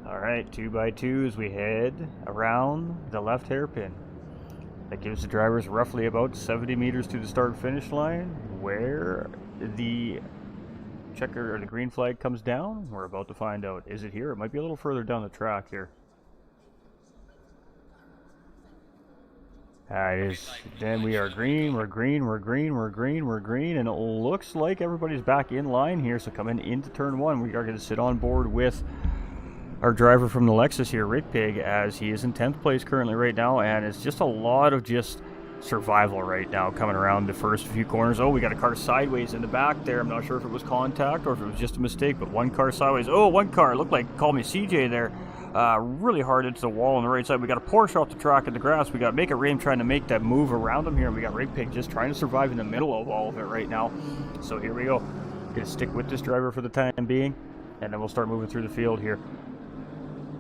Alright, 2x2 as we head around the left hairpin. That gives the drivers roughly about 70 meters to the start finish line. Where the checker or the green flag comes down, we're about to find out. Is it here? It might be a little further down the track here. It is. Then we are green, we're green, we're green, we're green, we're green, and it looks like everybody's back in line here. So coming into turn one, we are going to sit on board with our driver from the Lexus here, Rick Pig, as he is in 10th place currently right now, and it's just a lot of just survival right now coming around the first few corners. Oh, we got a car sideways in the back there. I'm not sure if it was contact or if it was just a mistake, but one car sideways. Oh, one car, it looked like, call me CJ there, really hard into the wall on the right side. We got a Porsche off the track in the grass. We got Make It Rain trying to make that move around him here, and we got Rick Pig just trying to survive in the middle of all of it right now. So here we go. Gonna stick with this driver for the time being, and then we'll start moving through the field here.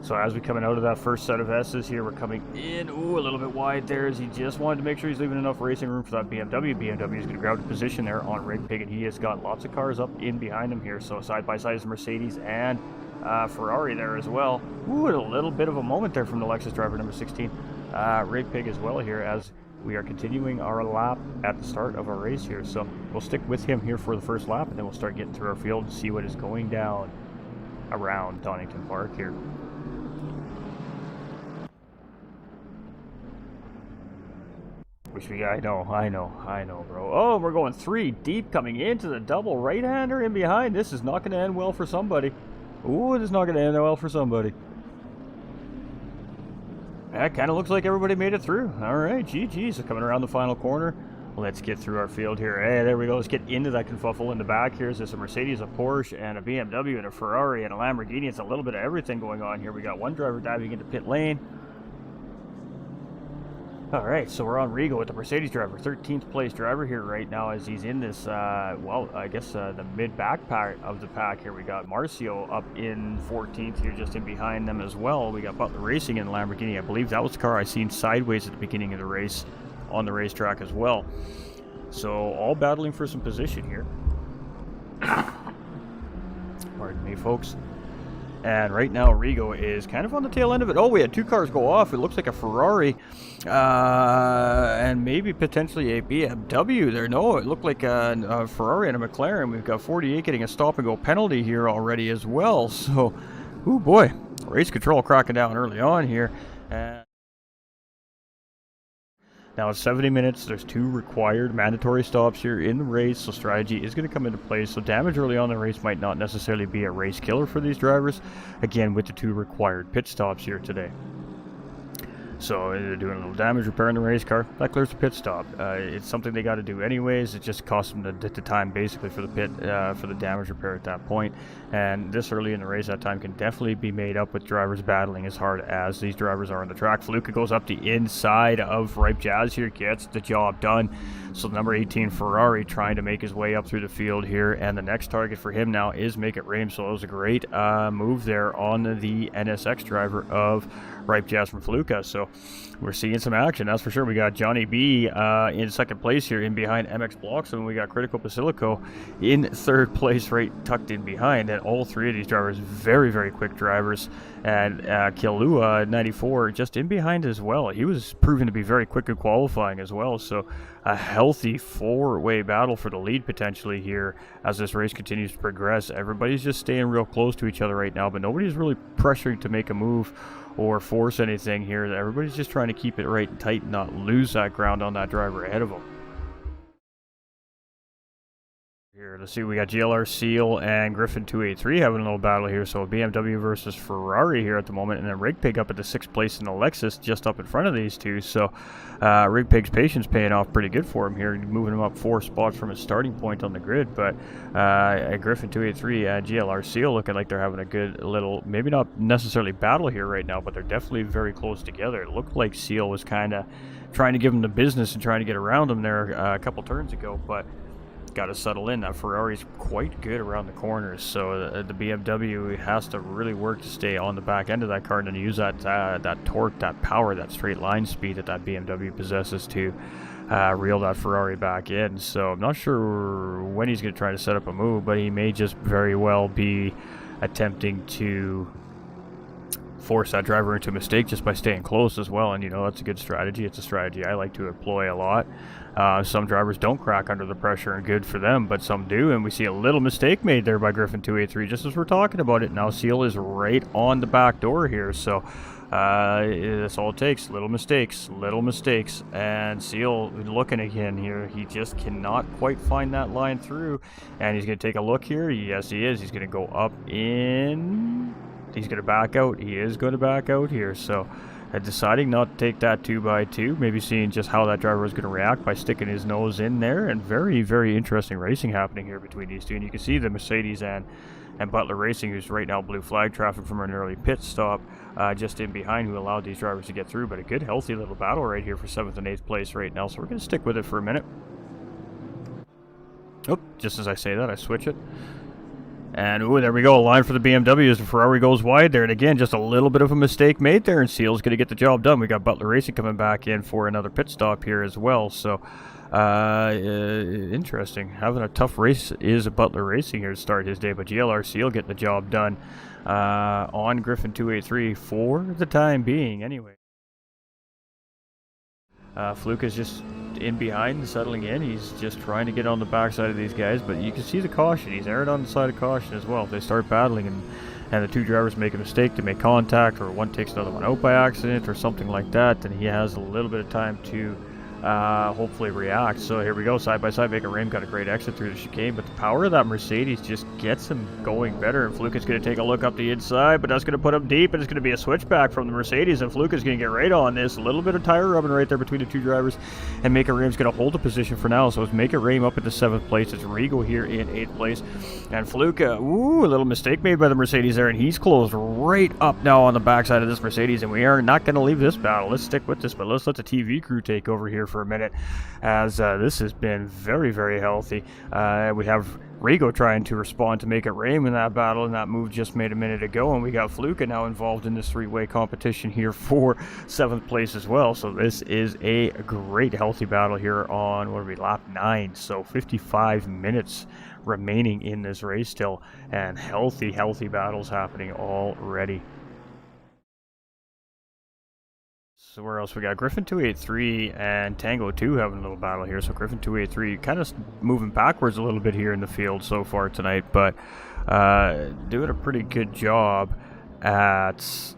So as we coming out of that first set of S's here, we're coming in, ooh, a little bit wide there, as he just wanted to make sure he's leaving enough racing room for that BMW. BMW is going to grab the position there on Rick Pig, and he has got lots of cars up in behind him here. So side by side is Mercedes and Ferrari there as well. Ooh, a little bit of a moment there from the Lexus driver number 16, Rick Pig as well here, as we are continuing our lap at the start of our race here. So we'll stick with him here for the first lap, and then we'll start getting through our field and see what is going down around Donington Park here. I know, bro. Oh, we're going 3 deep coming into the double right-hander in behind. This is not going to end well for somebody. Ooh, it is not going to end well for somebody. That kind of looks like everybody made it through. All right, GG's. So coming around the final corner, let's get through our field here. Hey, there we go. Let's get into that confuffle in the back here. There's a Mercedes, a Porsche, and a BMW, and a Ferrari, and a Lamborghini. It's a little bit of everything going on here. We got one driver diving into pit lane. Alright, so we're on Rigo with the Mercedes driver, 13th place driver here right now, as he's in this, the mid-back part of the pack here. We got Marcio up in 14th here, just in behind them as well. We got Butler Racing in the Lamborghini. I believe that was the car I seen sideways at the beginning of the race on the racetrack as well. So, all battling for some position here. Pardon me, folks. And right now, Rigo is kind of on the tail end of it. Oh, we had 2 cars go off. It looks like a Ferrari and maybe potentially a BMW there. No, it looked like a Ferrari and a McLaren. We've got 48 getting a stop-and-go penalty here already as well. So, oh boy, race control cracking down early on here. Now it's 70 minutes, there's 2 required mandatory stops here in the race, so strategy is going to come into play. So damage early on in the race might not necessarily be a race killer for these drivers, again with the 2 required pit stops here today. So they're doing a little damage repair in the race car. That clears the pit stop. It's something they got to do anyways. It just costs them the time basically for the pit, for the damage repair at that point. And this early in the race, that time can definitely be made up with drivers battling as hard as these drivers are on the track. Feluca goes up the inside of Ripe Jazz here, gets the job done. So number 18 Ferrari trying to make his way up through the field here, and the next target for him now is Make It Rain. So it was a great move there on the NSX driver of Ripe Jazz from Feluca. So we're seeing some action, that's for sure. We got Johnny B in second place here in behind MX Blocks, and we got Critical Basilico in third place right tucked in behind. And all 3 of these drivers very, very quick drivers. And Kilua 94 just in behind as well. He was proven to be very quick in qualifying as well. So a healthy 4-way battle for the lead potentially here as this race continues to progress. Everybody's just staying real close to each other right now, but nobody's really pressuring to make a move or force anything here. Everybody's just trying to keep it right and tight and not lose that ground on that driver ahead of them. Here, let's see, we got GLR Seal and Griffin 283 having a little battle here. So BMW versus Ferrari here at the moment, and then Rig Pig up at the 6th place in the Lexus, just up in front of these two. So Rig Pig's patience paying off pretty good for him here, moving him up 4 spots from his starting point on the grid. But Griffin 283 and GLR Seal looking like they're having a good little, maybe not necessarily battle here right now, but they're definitely very close together. It looked like Seal was kind of trying to give him the business and trying to get around him there a couple turns ago, but got to settle in. That Ferrari's quite good around the corners, so the BMW has to really work to stay on the back end of that car and then use that that torque, that power, that straight line speed that BMW possesses to reel that Ferrari back in. So I'm not sure when he's going to try to set up a move, but he may just very well be attempting to force that driver into a mistake just by staying close as well. And you know, that's a good strategy. It's a strategy I like to employ a lot. Some drivers don't crack under the pressure, and good for them, but some do, and we see a little mistake made there by Griffin 283 just as we're talking about it. Now Seal is right on the back door here, so that's all it takes. Little mistakes, and Seal looking again here. He just cannot quite find that line through, and he's going to take a look here. Yes, he is. He's going to go up in. He's going to back out. He is going to back out here, so deciding not to take that 2x2, maybe seeing just how that driver was going to react by sticking his nose in there, and very, very interesting racing happening here between these two. And you can see the Mercedes and Butler Racing, who's right now blue flag traffic from an early pit stop, just in behind, who allowed these drivers to get through. But a good, healthy little battle right here for 7th and 8th place right now, so we're going to stick with it for a minute. Oh, just as I say that, I switch it. And, ooh, there we go. A line for the BMW as the Ferrari goes wide there. And again, just a little bit of a mistake made there, and Seal's going to get the job done. We got Butler Racing coming back in for another pit stop here as well. So, interesting. Having a tough race is Butler Racing here to start his day. But GLR Seal getting the job done on Griffin 283 for the time being anyway. Fluke is just in behind, settling in. He's just trying to get on the backside of these guys, but you can see the caution. He's erring on the side of caution as well. If they start battling and the two drivers make a mistake to make contact, or one takes another one out by accident or something like that, then he has a little bit of time to hopefully react. So here we go, side by side, making Rame got a great exit through the chicane, but the power of that Mercedes just gets him going better. And Fluke is going to take a look up the inside, but that's going to put him deep, and it's going to be a switchback from the Mercedes, and Fluke is going to get right on this. A little bit of tire rubbing right there between the two drivers, and Make It Rame's going to hold the position for now. So it's Make It Rame up into 7th place. It's Rigo here in 8th place, and Fluke, ooh, a little mistake made by the Mercedes there, and he's closed right up now on the backside of this Mercedes, and we are not going to leave this battle. Let's stick with this, but let's let the TV crew take over here for a minute, as this has been very, very healthy. We have Rigo trying to respond to Make It Rame in that battle, and that move just made a minute ago, and we got Fluke now involved in this three-way competition here for 7th place as well. So this is a great healthy battle here on, what are we, lap 9, so 55 minutes remaining in this race still, and healthy battles happening already. So where else we got? Griffin 283 and Tango 2 having a little battle here. So Griffin 283 kind of moving backwards a little bit here in the field so far tonight, but doing a pretty good job at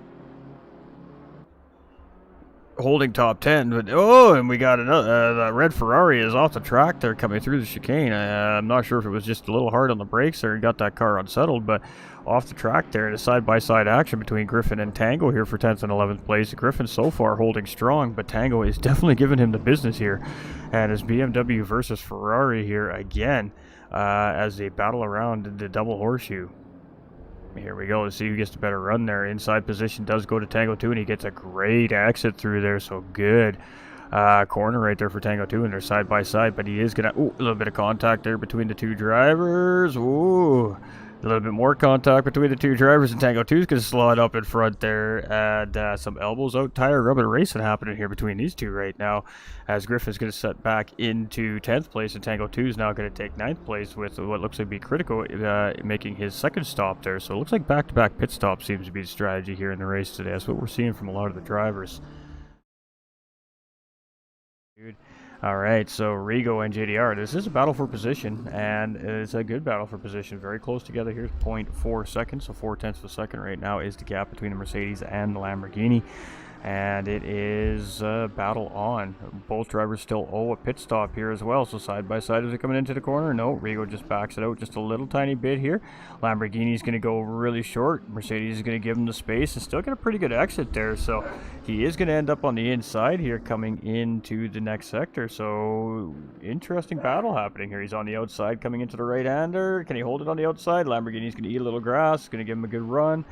holding top 10. But oh, and we got another, the red Ferrari is off the track there coming through the chicane. I'm not sure if it was just a little hard on the brakes there and got that car unsettled, but off the track there in a side-by-side action between Griffin and Tango here for 10th and 11th place. Griffin so far holding strong, but Tango is definitely giving him the business here, and it's BMW versus Ferrari here again as they battle around the double horseshoe. Here we go. Let's see who gets the better run there. Inside position does go to Tango 2, and he gets a great exit through there, so good corner right there for Tango 2, and they're side by side, but he is gonna, ooh, a little bit of contact there between the two drivers. Ooh, a little bit more contact between the two drivers, and Tango 2 is going to slide up in front there, and some elbows out, tire rubbing racing happening here between these two right now, as Griffin's going to set back into 10th place, and Tango 2 is now going to take 9th place with what looks like be critical, making his second stop there. So it looks like back-to-back pit stop seems to be the strategy here in the race today. That's what we're seeing from a lot of the drivers. All right, so Rigo and JDR, this is a battle for position, and it's a good battle for position. Very close together. Here's 0.4 seconds, so 4/10 of a second right now is the gap between the Mercedes and the Lamborghini, and it is battle on. Both drivers still owe a pit stop here as well, so side by side as they're coming into the corner. No, Rigo just backs it out just a little tiny bit here. Lamborghini's going to go really short. Mercedes is going to give him the space and still get a pretty good exit there, so he is going to end up on the inside here coming into the next sector. So interesting battle happening here. He's on the outside coming into the right-hander. Can he hold it on the outside? Lamborghini's going to eat a little grass, going to give him a good run,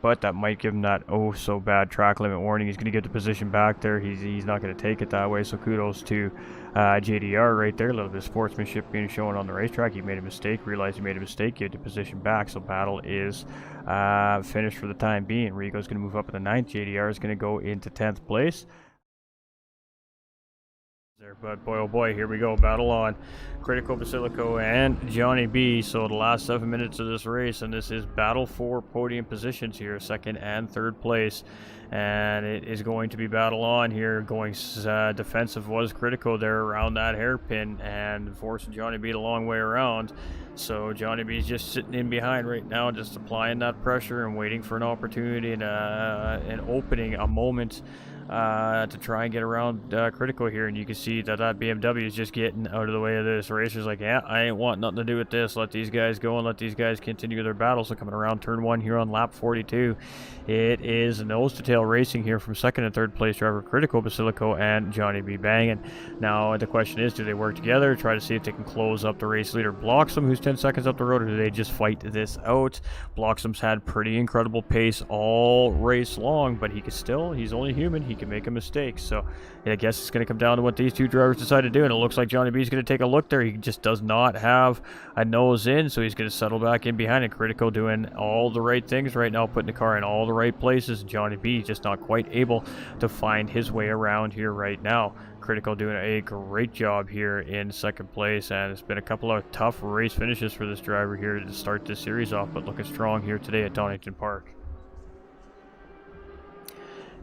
but that might give him that oh so bad track limit warning. He's going to get the position back there. He's not going to take it that way, so kudos to JDR right there. A little bit of sportsmanship being shown on the racetrack. He made a mistake, realized he made a mistake, get the position back, so battle is finished for the time being. Rigo's going to move up in the 9th. JDR is going to go into 10th place. there, but boy, oh boy, here we go. Battle on. Critical, Basilico, and Johnny B. So the last 7 minutes of this race, and this is battle for podium positions here, second and third place. And it is going to be battle on here. Going defensive was Critical there around that hairpin and forcing Johnny B a long way around. So Johnny B's just sitting in behind right now, just applying that pressure and waiting for an opportunity and an opening, a moment to try and get around Critical here. And you can see that BMW is just getting out of the way of this. Racer's like, yeah, I ain't want nothing to do with this. Let these guys go and let these guys continue their battle. So coming around turn 1 here on lap 42, it is nose to tail racing here from second and third place driver Critical, Basilico, and Johnny B banging. Now the question is, do they work together, try to see if they can close up the race leader Bloxham, who's 10 seconds up the road, or do they just fight this out? Bloxham's had pretty incredible pace all race long, but he's only human. He can make a mistake. So I guess it's going to come down to what these two drivers decide to do, and it looks like Johnny B's going to take a look there. He just does not have a nose in, so he's going to settle back in behind it. Critical doing all the right things right now, putting the car in all the right places. Johnny B just not quite able to find his way around here right now. Critical doing a great job here in second place, and it's been a couple of tough race finishes for this driver here to start this series off, but looking strong here today at Donington Park.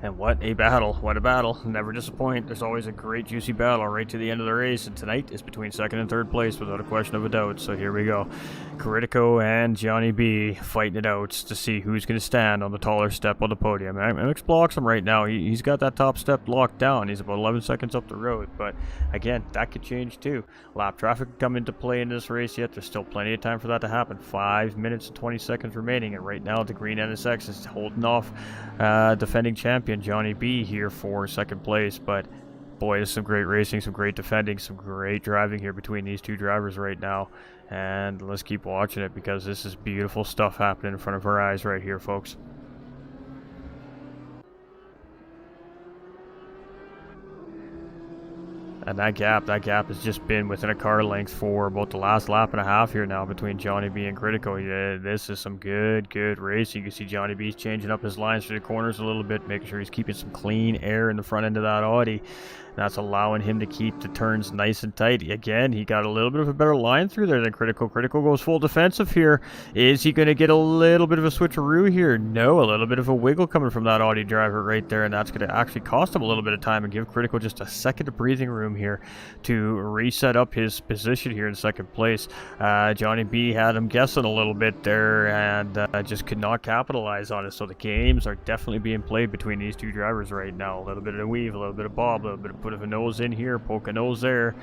And what a battle. What a battle. Never disappoint. There's always a great juicy battle right to the end of the race. And tonight is between second and third place without a question of a doubt. So here we go. Critico and Johnny B fighting it out to see who's going to stand on the taller step on the podium. MX blocks him right now. He's got that top step locked down. He's about 11 seconds up the road. But again, that could change too. Lap traffic could come into play in this race yet. There's still plenty of time for that to happen. 5 minutes and 20 seconds remaining. And right now the green NSX is holding off defending champion Johnny B here for second place. But boy, there's some great racing, some great defending, some great driving here between these two drivers right now. And let's keep watching it, because this is beautiful stuff happening in front of our eyes right here, folks. And that gap has just been within a car length for about the last lap and a half here now between Johnny B and Critical. Yeah, this is some good racing. You can see Johnny B's changing up his lines through the corners a little bit, making sure he's keeping some clean air in the front end of that Audi. That's allowing him to keep the turns nice and tight. Again, he got a little bit of a better line through there than Critical. Critical goes full defensive here. Is he going to get a little bit of a switcheroo here? No, a little bit of a wiggle coming from that Audi driver right there, and that's going to actually cost him a little bit of time and give Critical just a second of breathing room here to reset up his position here in second place. Johnny B had him guessing a little bit there and just could not capitalize on it. So the games are definitely being played between these two drivers right now. A little bit of weave, a little bit of bob, a little bit of put of a nose in here, poke a nose there,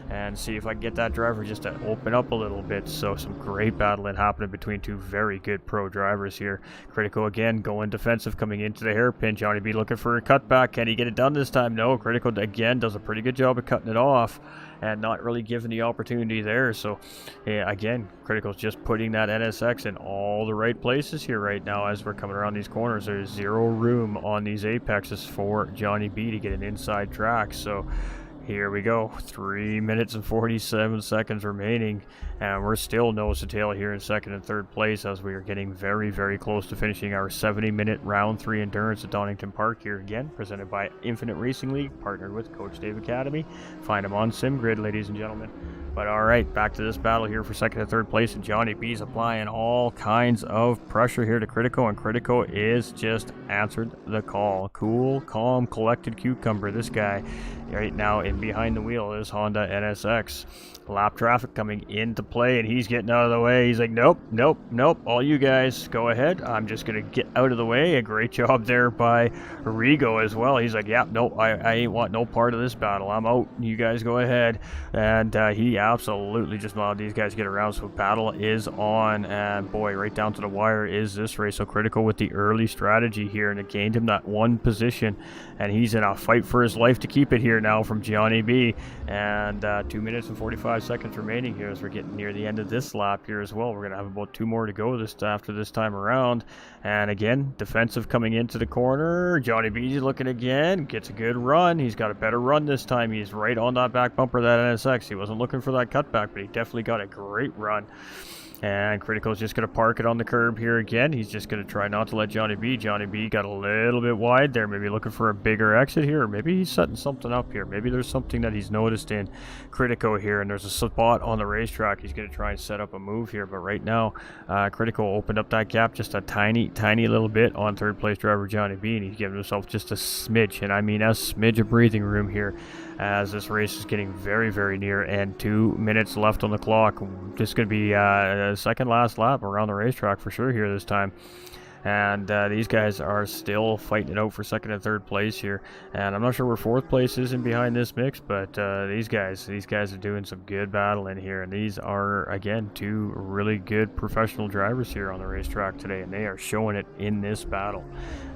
and see if I can get that driver just to open up a little bit. So some great battling happening between two very good pro drivers here. Critical again going defensive coming into the hairpin. Johnny B looking for a cutback. Can he get it done this time? No. Critical again does a pretty good job of cutting it off and not really given the opportunity there. So yeah, again, Critical's just putting that NSX in all the right places here right now as we're coming around these corners. There's zero room on these apexes for Johnny B to get an inside track. So here we go, 3 minutes and 47 seconds remaining, and we're still nose to tail here in second and third place as we are getting very close to finishing our 70-minute round 3 endurance at Donington Park here, again presented by Infinite Racing League, partnered with Coach Dave Academy. Find them on SimGrid, ladies and gentlemen. But all right, back to this battle here for second and third place, and Johnny B's applying all kinds of pressure here to Critical, and Critical is just answered the call. Cool, calm, collected cucumber, this guy right now in behind the wheel is Honda NSX. Lap traffic coming into play, and he's getting out of the way. He's like, nope, all you guys go ahead, I'm just gonna get out of the way. A great job there by Rigo as well. He's like, yeah, nope, I ain't want no part of this battle, I'm out, you guys go ahead. And he absolutely just allowed these guys to get around. So battle is on, and boy, right down to the wire is this race. So Critical with the early strategy here, and it gained him that one position, and he's in a fight for his life to keep it here now from Johnny B. And 2 minutes and 45 seconds remaining here as we're getting near the end of this lap here as well. We're gonna have about 2 more to go after this time around. And again, defensive coming into the corner. Johnny B looking again, gets a good run. He's got a better run this time. He's right on that back bumper of that NSX. He wasn't looking for that cutback, but he definitely got a great run. And Critico's just going to park it on the curb here again. He's just going to try not to let Johnny B. Johnny B got a little bit wide there. Maybe looking for a bigger exit here. Or maybe he's setting something up here. Maybe there's something that he's noticed in Critico here. And there's a spot on the racetrack. He's going to try and set up a move here. But right now, Critico opened up that gap just a tiny little bit on third place driver Johnny B. And he's giving himself just a smidge. And I mean a smidge of breathing room here, as this race is getting very near, and 2 minutes left on the clock. Just going to be second last lap around the racetrack for sure here this time. And these guys are still fighting it out for second and third place here. And I'm not sure where fourth place is in behind this mix, but these guys are doing some good battling here. And these are, again, 2 really good professional drivers here on the racetrack today, and they are showing it in this battle.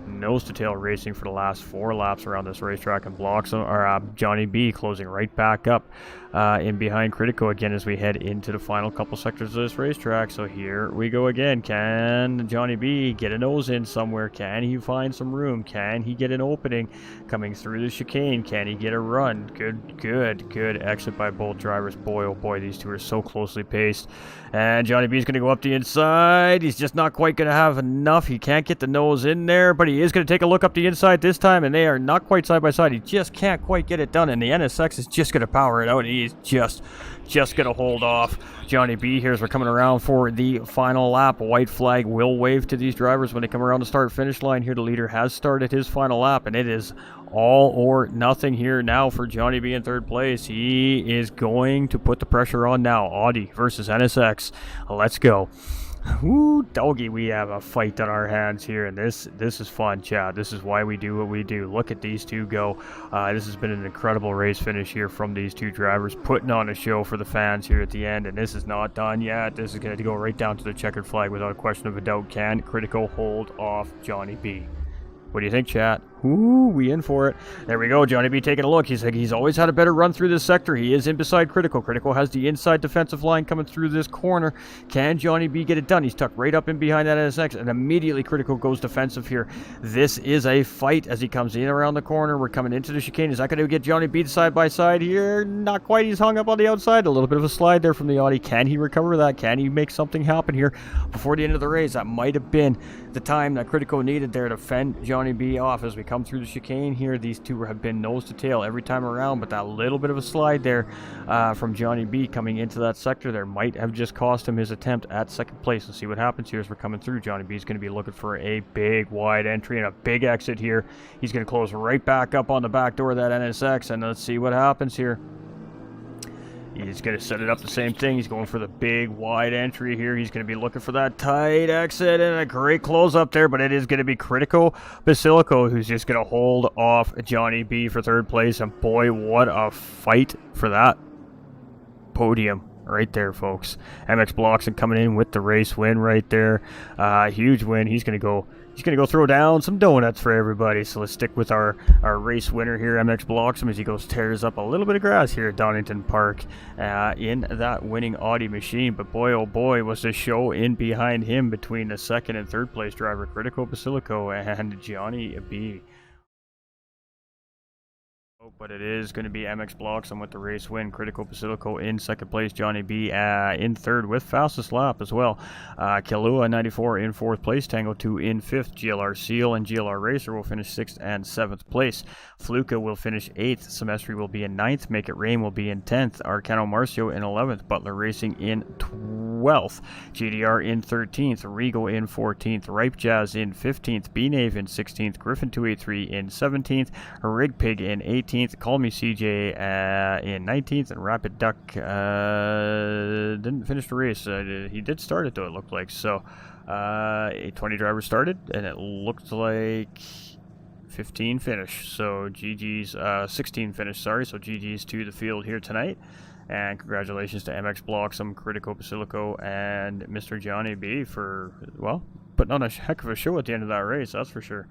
Nose to tail racing for the last 4 laps around this racetrack, and Johnny B closing right back up in behind Critico again as we head into the final couple sectors of this racetrack. So here we go again. Can Johnny B get a nose in somewhere? Can he find some room? Can he get an opening coming through the chicane? Can he get a run? Good exit by both drivers. Boy, oh boy, these two are so closely paced. And Johnny B is going to go up the inside. He's just not quite going to have enough. He can't get the nose in there, but he is going to take a look up the inside this time, and they are not quite side by side. He just can't quite get it done, and the NSX is just going to power it out. He's just going to hold off Johnny B here as we're coming around for the final lap. A white flag will wave to these drivers when they come around the start-finish line here. The leader has started his final lap, and it is all or nothing here now for Johnny B in third place. He is going to put the pressure on now. Audi versus NSX. Let's go. Woo, doggy, we have a fight on our hands here, and this is fun, Chad. This is why we do what we do. Look at these two go. This has been an incredible race finish here from these two drivers, putting on a show for the fans here at the end, and this is not done yet. This is going to go right down to the checkered flag without a question of a doubt. Can Critico hold off Johnny B? What do you think, chat? Ooh, we in for it. There we go. Johnny B taking a look. He's always had a better run through this sector. He is in beside Critical. Critical has the inside defensive line coming through this corner. Can Johnny B get it done? He's tucked right up in behind that NSX, and immediately Critical goes defensive here. This is a fight as he comes in around the corner. We're coming into the chicane. Is that going to get Johnny B side by side here? Not quite. He's hung up on the outside. A little bit of a slide there from the Audi. Can he recover that? Can he make something happen here before the end of the race? That might have been the time that Critical needed there to fend Johnny B off as we come through the chicane here. These two have been nose to tail every time around, but that little bit of a slide there from Johnny B coming into that sector there might have just cost him his attempt at second place. Let's see what happens here as we're coming through. Johnny B is going to be looking for a big wide entry and a big exit here. He's going to close right back up on the back door of that NSX, and let's see what happens here. He's going to set it up the same thing. He's going for the big wide entry here. He's going to be looking for that tight exit and a great close up there, but it is going to be Critico Basilico who's just going to hold off Johnny B for third place. And boy, what a fight for that podium right there, folks. MX Blockson coming in with the race win right there. Huge win. He's going to go throw down some donuts for everybody. So let's stick with our race winner here, MX Blockson, as he goes tears up a little bit of grass here at Donington Park in that winning Audi machine. But boy, oh boy, was the show in behind him between the second and third place driver, Critico Basilico, and Johnny B. But it is going to be MX Blockson with the race win. Critical Basilico in second place. Johnny B in third with fastest lap as well. Kilua 94 in fourth place. Tango 2 in fifth. GLR Seal and GLR Racer will finish sixth and seventh place. Fluka will finish eighth. Semestri will be in ninth. Make It Rain will be in 10th. Arcano Marcio in 11th. Butler Racing in 12th. GDR in 13th. Regal in 14th. Ripe Jazz in 15th. B-Nave in 16th. Griffin 283 in 17th. Rig Pig in 18th. Call Me CJ in 19th, and Rapid Duck didn't finish the race. He did start it though, it looked like. So 20 drivers started, and it looked like 15 finished. So GG's 16 finished. Sorry. So GG's to the field here tonight. And congratulations to MX Blockson, Critico Basilico, and Mr. Johnny B for, well, putting on a heck of a show at the end of that race, that's for sure.